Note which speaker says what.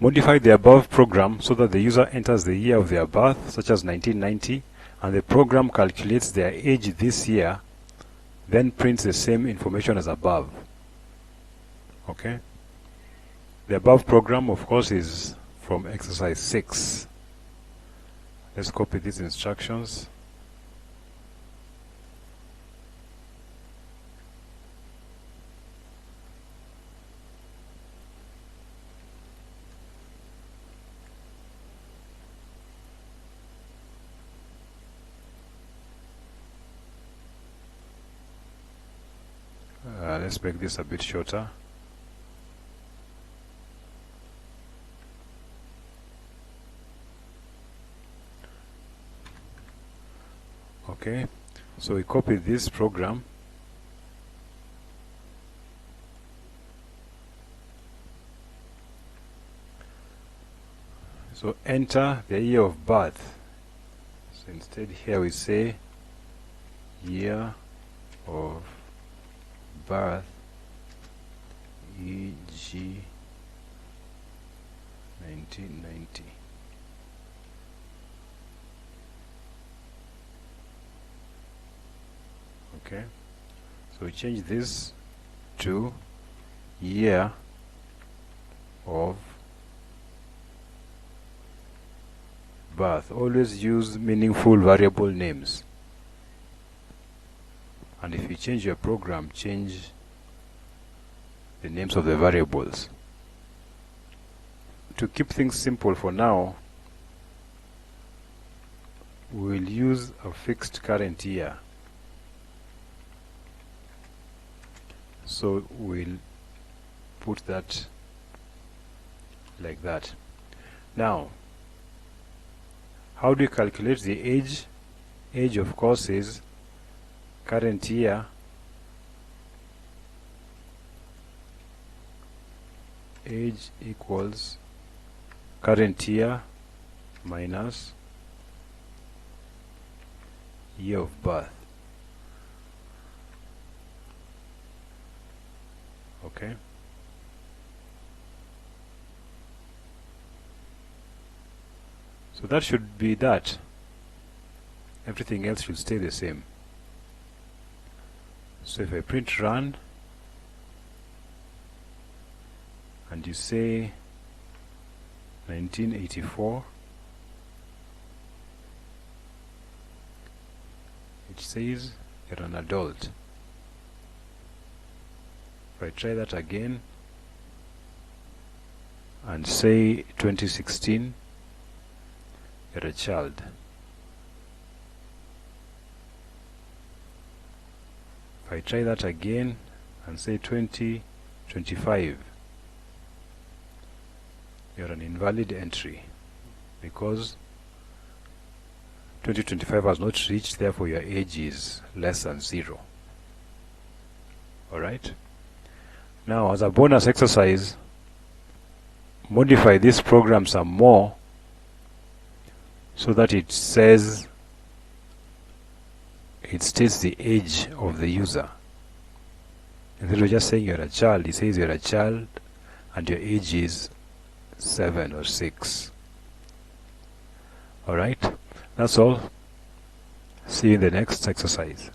Speaker 1: Modify the above program so that the user enters the year of their birth, such as 1990, and the program calculates their age this year, then prints the same information as above. Okay? The above program, of course, is from exercise 6. Let's copy these instructions. Let's make this a bit shorter. Okay, so we copy this program. So enter the year of birth. So instead here we say year of birth, e.g. 1990. Okay, so we change this to year of birth. Always use meaningful variable names. And if you change your program, change the names of the variables. To keep things simple for now, we will use a fixed current year. So we'll put that like that. Now, how do you calculate the age? Age, of course, is current year age equals current year minus year of birth. Okay. So that should be that. Everything else should stay the same. So if I print run and you say 1984, it says you're an adult. If I try that again and say 2016, you're a child. If I try that again and say 2025, you're an invalid entry because 2025 has not reached, therefore your age is less than 0. Alright? Now, as a bonus exercise, modify this program some more so that it says, it states the age of the user. Instead of just saying you're a child, it says you're a child and your age is 7 or 6. Alright, that's all. See you in the next exercise.